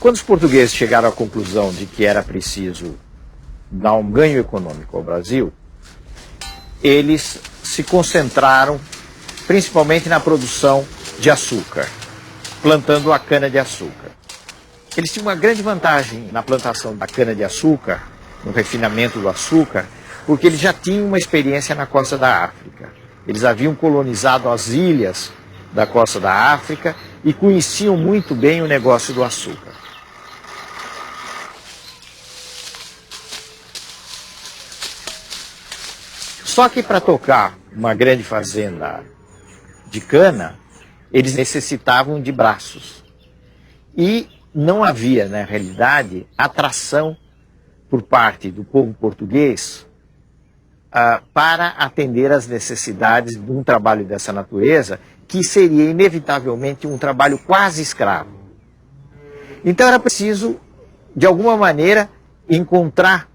quando os portugueses chegaram à conclusão de que era preciso dar um ganho econômico ao Brasil, eles se concentraram principalmente na produção de açúcar, plantando a cana-de-açúcar. Eles tinham uma grande vantagem na plantação da cana-de-açúcar, no refinamento do açúcar, porque eles já tinham uma experiência na costa da África. Eles haviam colonizado as ilhas da costa da África e conheciam muito bem o negócio do açúcar. Só que para tocar uma grande fazenda de cana, eles necessitavam de braços. E não havia, na realidade, atração por parte do povo português para atender às necessidades de um trabalho dessa natureza, que seria inevitavelmente um trabalho quase escravo. Então era preciso, de alguma maneira, encontrar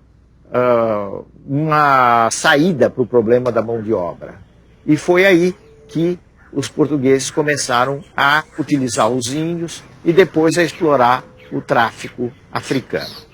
uma saída para o problema da mão de obra. E foi aí que os portugueses começaram a utilizar os índios e depois a explorar o tráfico africano.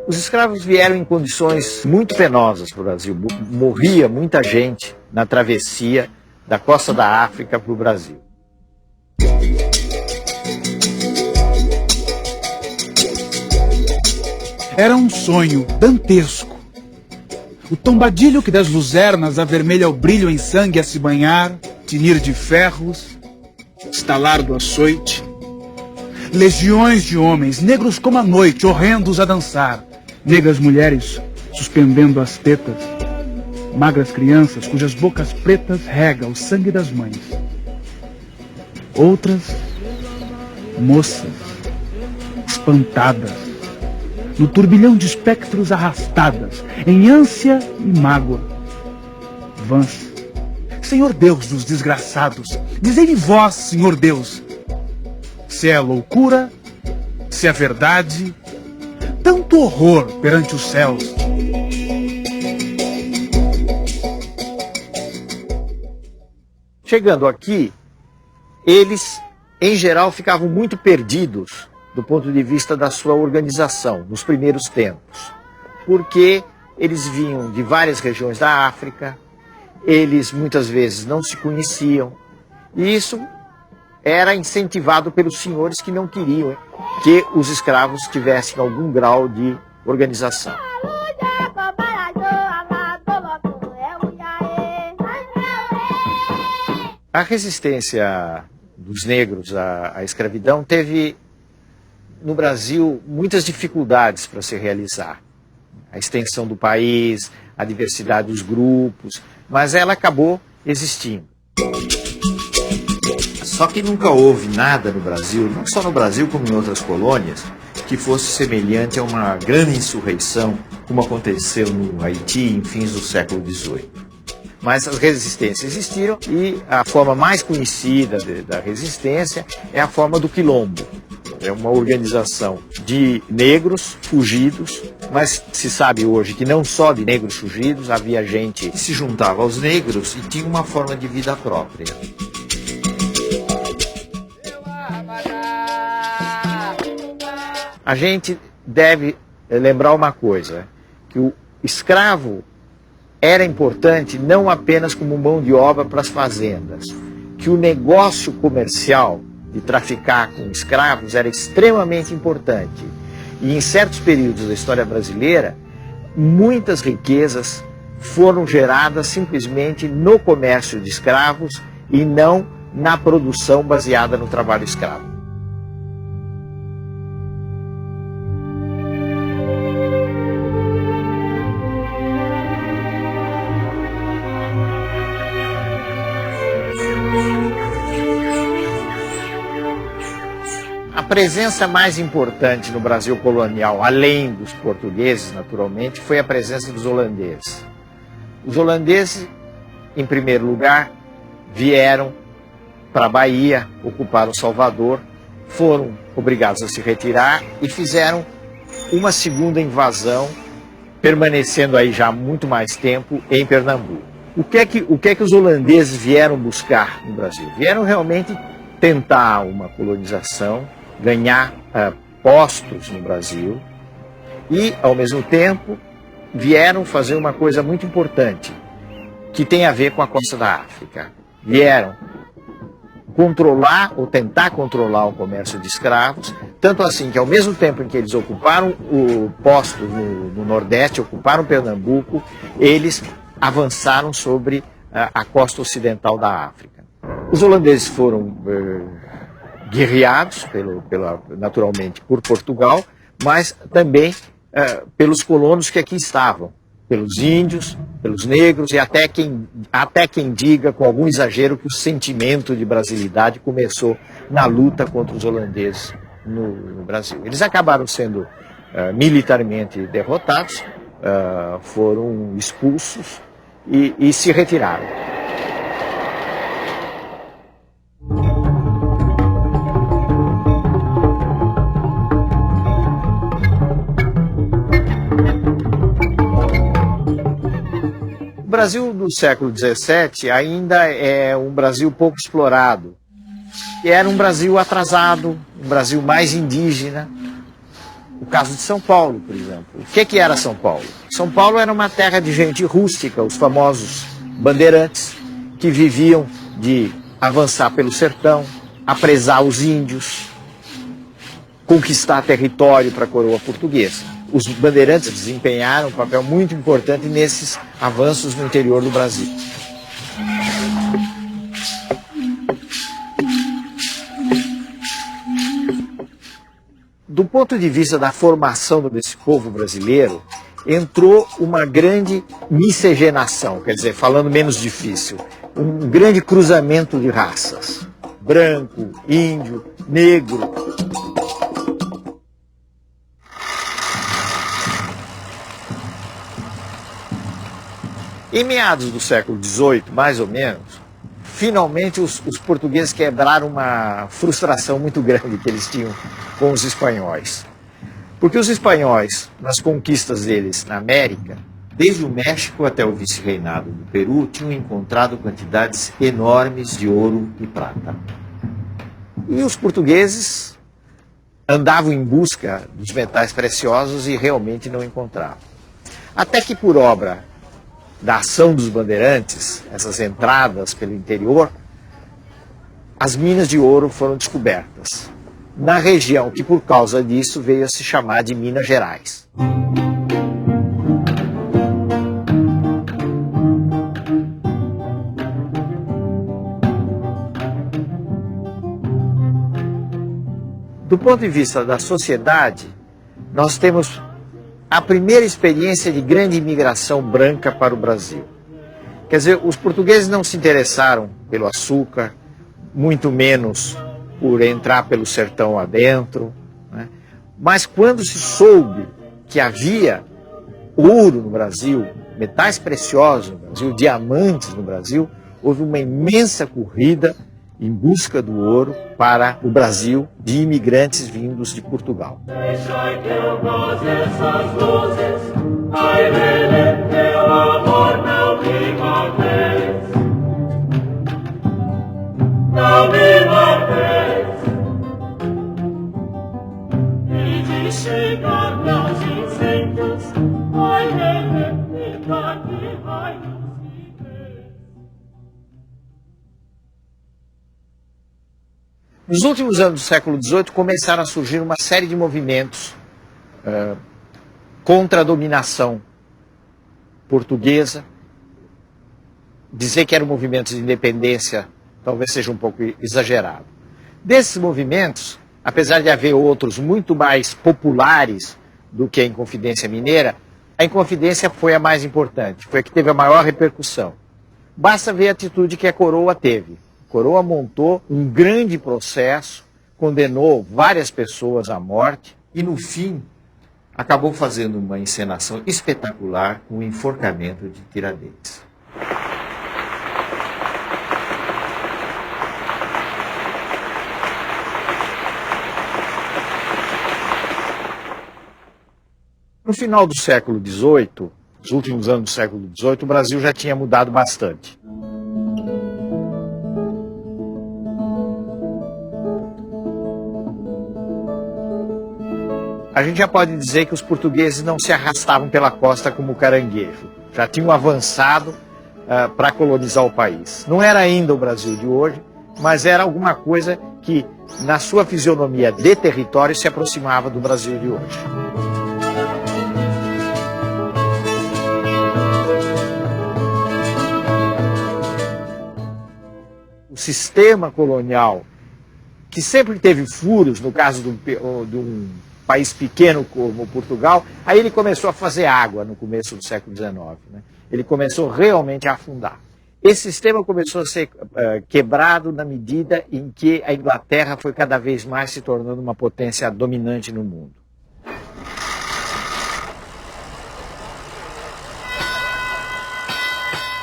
Os escravos vieram em condições muito penosas para o Brasil. Morria muita gente na travessia da costa da África para o Brasil. Era um sonho dantesco. O tombadilho que das luzernas avermelha o brilho em sangue a se banhar, tinir de ferros, estalar do açoite. Legiões de homens, negros como a noite, horrendos a dançar. Negras mulheres suspendendo as tetas. Magras crianças cujas bocas pretas rega o sangue das mães. Outras, moças, espantadas, no turbilhão de espectros arrastadas, em ânsia e mágoa. Vãs. Senhor Deus dos desgraçados, dizei-me vós, Senhor Deus, se é loucura, se é verdade, tanto horror perante os céus. Chegando aqui, eles, em geral, ficavam muito perdidos do ponto de vista da sua organização, nos primeiros tempos, porque eles vinham de várias regiões da África, eles muitas vezes não se conheciam, e isso era incentivado pelos senhores que não queriam que os escravos tivessem algum grau de organização. A resistência dos negros à escravidão teve, no Brasil, muitas dificuldades para se realizar. A extensão do país, a diversidade dos grupos, mas ela acabou existindo. Só que nunca houve nada no Brasil, não só no Brasil como em outras colônias, que fosse semelhante a uma grande insurreição, como aconteceu no Haiti em fins do século XVIII. Mas as resistências existiram e a forma mais conhecida da resistência é a forma do quilombo. É uma organização de negros fugidos, mas se sabe hoje que não só de negros fugidos, havia gente que se juntava aos negros e tinha uma forma de vida própria. A gente deve lembrar uma coisa, que o escravo era importante não apenas como mão de obra para as fazendas, que o negócio comercial de traficar com escravos era extremamente importante. E em certos períodos da história brasileira, muitas riquezas foram geradas simplesmente no comércio de escravos e não na produção baseada no trabalho escravo. A presença mais importante no Brasil colonial, além dos portugueses, naturalmente, foi a presença dos holandeses. Os holandeses, em primeiro lugar, vieram para a Bahia, ocuparam Salvador, foram obrigados a se retirar e fizeram uma segunda invasão, permanecendo aí já muito mais tempo em Pernambuco. O que é que os holandeses vieram buscar no Brasil? Vieram realmente tentar uma colonização, ganhar postos no Brasil e, ao mesmo tempo, vieram fazer uma coisa muito importante, que tem a ver com a costa da África. Vieram controlar ou tentar controlar o comércio de escravos, tanto assim que ao mesmo tempo em que eles ocuparam o posto no Nordeste, ocuparam Pernambuco, eles avançaram sobre a costa ocidental da África. Os holandeses foram guerreados, naturalmente, por Portugal, mas também pelos colonos que aqui estavam, pelos índios, pelos negros e até quem diga com algum exagero que o sentimento de brasilidade começou na luta contra os holandeses no Brasil. Eles acabaram sendo militarmente derrotados, foram expulsos e se retiraram. O Brasil do século XVII ainda é um Brasil pouco explorado. Era um Brasil atrasado, um Brasil mais indígena. O caso de São Paulo, por exemplo. O que era São Paulo? São Paulo era uma terra de gente rústica, os famosos bandeirantes, que viviam de avançar pelo sertão, apresar os índios, conquistar território para a coroa portuguesa. Os bandeirantes desempenharam um papel muito importante nesses avanços no interior do Brasil. Do ponto de vista da formação desse povo brasileiro, entrou uma grande miscigenação, quer dizer, falando menos difícil, um grande cruzamento de raças. Branco, índio, negro. Em meados do século XVIII, mais ou menos, finalmente os portugueses quebraram uma frustração muito grande que eles tinham com os espanhóis. Porque os espanhóis, nas conquistas deles na América, desde o México até o vice-reinado do Peru, tinham encontrado quantidades enormes de ouro e prata. E os portugueses andavam em busca dos metais preciosos e realmente não encontravam. Até que, por obra da ação dos bandeirantes, essas entradas pelo interior, as minas de ouro foram descobertas na região que, por causa disso, veio a se chamar de Minas Gerais. Do ponto de vista da sociedade, nós temos a primeira experiência de grande imigração branca para o Brasil. Quer dizer, os portugueses não se interessaram pelo açúcar, muito menos por entrar pelo sertão adentro, né? Mas quando se soube que havia ouro no Brasil, metais preciosos no Brasil, diamantes no Brasil, houve uma imensa corrida em busca do ouro para o Brasil de imigrantes vindos de Portugal. Nos últimos anos do século XVIII começaram a surgir uma série de movimentos contra a dominação portuguesa. Dizer que eram movimentos de independência talvez seja um pouco exagerado. Desses movimentos, apesar de haver outros muito mais populares do que a Inconfidência Mineira, a Inconfidência foi a mais importante, foi a que teve a maior repercussão. Basta ver a atitude que a coroa teve. A coroa montou um grande processo, condenou várias pessoas à morte e, no fim, acabou fazendo uma encenação espetacular com o enforcamento de Tiradentes. No final do século XVIII, nos últimos anos do século XVIII, o Brasil já tinha mudado bastante. A gente já pode dizer que os portugueses não se arrastavam pela costa como caranguejo. Já tinham avançado para colonizar o país. Não era ainda o Brasil de hoje, mas era alguma coisa que, na sua fisionomia de território, se aproximava do Brasil de hoje. O sistema colonial, que sempre teve furos, no caso de um país pequeno como Portugal, aí ele começou a fazer água no começo do século XIX. Né? Ele começou realmente a afundar. Esse sistema começou a ser quebrado na medida em que a Inglaterra foi cada vez mais se tornando uma potência dominante no mundo.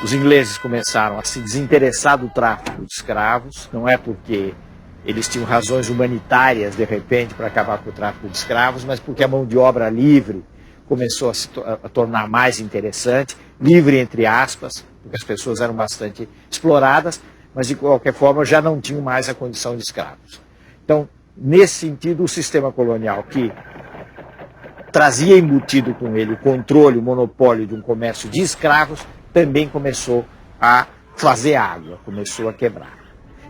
Os ingleses começaram a se desinteressar do tráfico de escravos, não é porque eles tinham razões humanitárias, de repente, para acabar com o tráfico de escravos, mas porque a mão de obra livre começou a tornar mais interessante, livre entre aspas, porque as pessoas eram bastante exploradas, mas de qualquer forma já não tinham mais a condição de escravos. Então, nesse sentido, o sistema colonial que trazia embutido com ele o controle, o monopólio de um comércio de escravos, também começou a fazer água, começou a quebrar.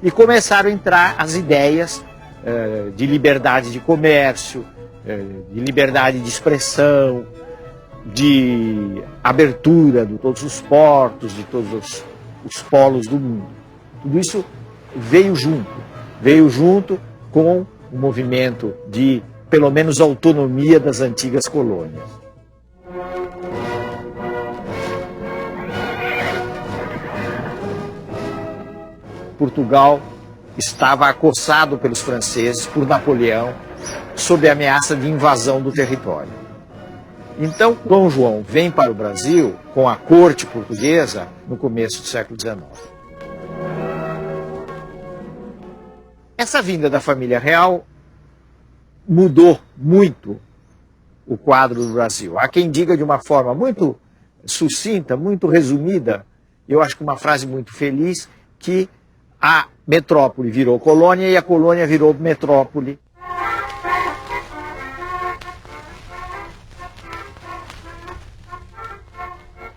E começaram a entrar as ideias de liberdade de comércio, de liberdade de expressão, de abertura de todos os portos, de todos os polos do mundo. Tudo isso veio junto com o movimento de, pelo menos, autonomia das antigas colônias. Portugal estava acossado pelos franceses, por Napoleão, sob a ameaça de invasão do território. Então, Dom João vem para o Brasil com a corte portuguesa no começo do século XIX. Essa vinda da família real mudou muito o quadro do Brasil. Há quem diga de uma forma muito sucinta, muito resumida, eu acho que uma frase muito feliz, que a metrópole virou colônia e a colônia virou metrópole.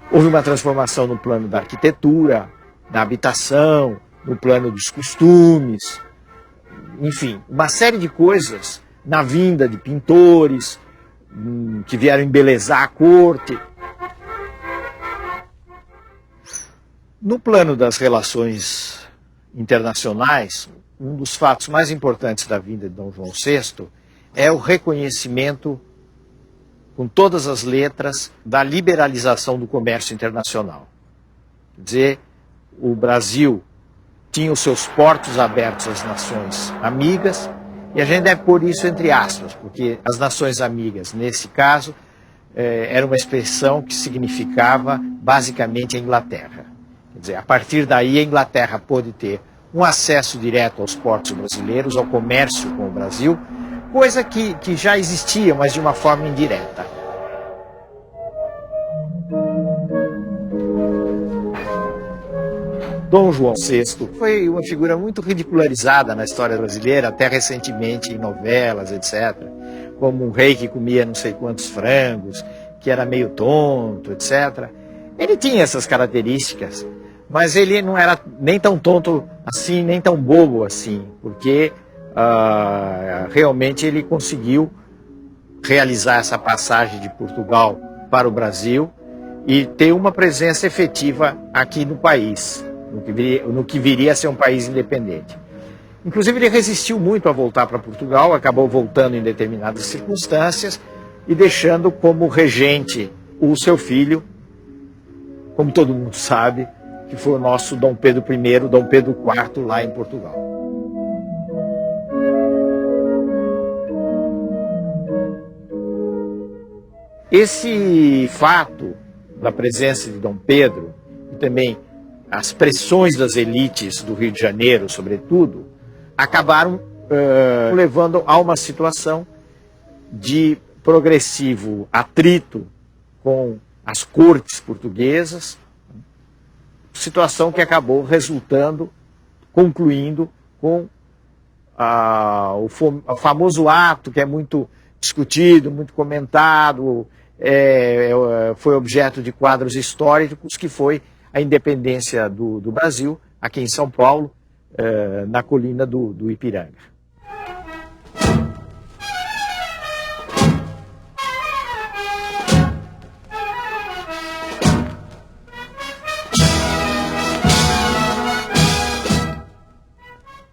Houve uma transformação no plano da arquitetura, da habitação, no plano dos costumes, enfim, uma série de coisas na vinda de pintores que vieram embelezar a corte. No plano das relações internacionais, um dos fatos mais importantes da vinda de Dom João VI é o reconhecimento, com todas as letras, da liberalização do comércio internacional. Quer dizer, o Brasil tinha os seus portos abertos às nações amigas, e a gente deve pôr isso entre aspas, porque as nações amigas, nesse caso, era uma expressão que significava basicamente a Inglaterra. Quer dizer, a partir daí a Inglaterra pôde ter um acesso direto aos portos brasileiros, ao comércio com o Brasil, coisa que já existia, mas de uma forma indireta. Dom João VI foi uma figura muito ridicularizada na história brasileira, até recentemente em novelas, etc. Como um rei que comia não sei quantos frangos, que era meio tonto, etc. Ele tinha essas características, mas ele não era nem tão tonto assim, nem tão bobo assim, porque realmente ele conseguiu realizar essa passagem de Portugal para o Brasil e ter uma presença efetiva aqui no país, no que viria a ser um país independente. Inclusive, ele resistiu muito a voltar para Portugal, acabou voltando em determinadas circunstâncias e deixando como regente o seu filho, como todo mundo sabe, que foi o nosso Dom Pedro I, Dom Pedro IV, lá em Portugal. Esse fato da presença de Dom Pedro e também as pressões das elites do Rio de Janeiro, sobretudo, acabaram levando a uma situação de progressivo atrito com as cortes portuguesas, situação que acabou concluindo com o famoso ato que é muito discutido, muito comentado, foi objeto de quadros históricos, que foi a independência do Brasil, aqui em São Paulo, na colina do Ipiranga.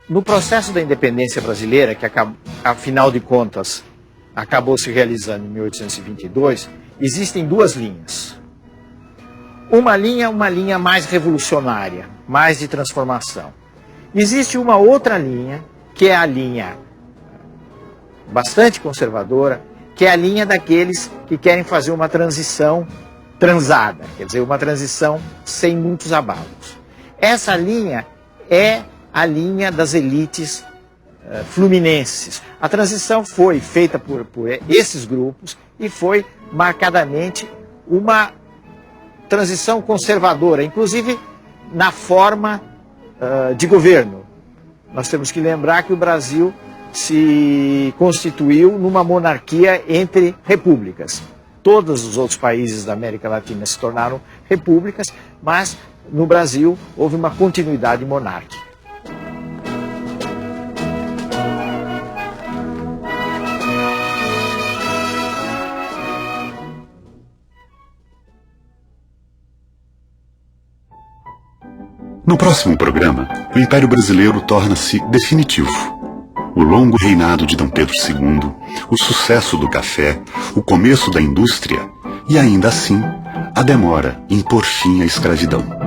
No processo da independência brasileira, que afinal de contas acabou se realizando em 1822, existem duas linhas. Uma linha mais revolucionária, mais de transformação. Existe uma outra linha, que é a linha bastante conservadora, que é a linha daqueles que querem fazer uma transição transada, quer dizer, uma transição sem muitos abalos. Essa linha é a linha das elites fluminenses. A transição foi feita por esses grupos e foi marcadamente uma transição conservadora, inclusive na forma de governo. Nós temos que lembrar que o Brasil se constituiu numa monarquia entre repúblicas. Todos os outros países da América Latina se tornaram repúblicas, mas no Brasil houve uma continuidade monárquica. No próximo programa, o Império Brasileiro torna-se definitivo. O longo reinado de Dom Pedro II, o sucesso do café, o começo da indústria e, ainda assim, a demora em pôr fim à escravidão.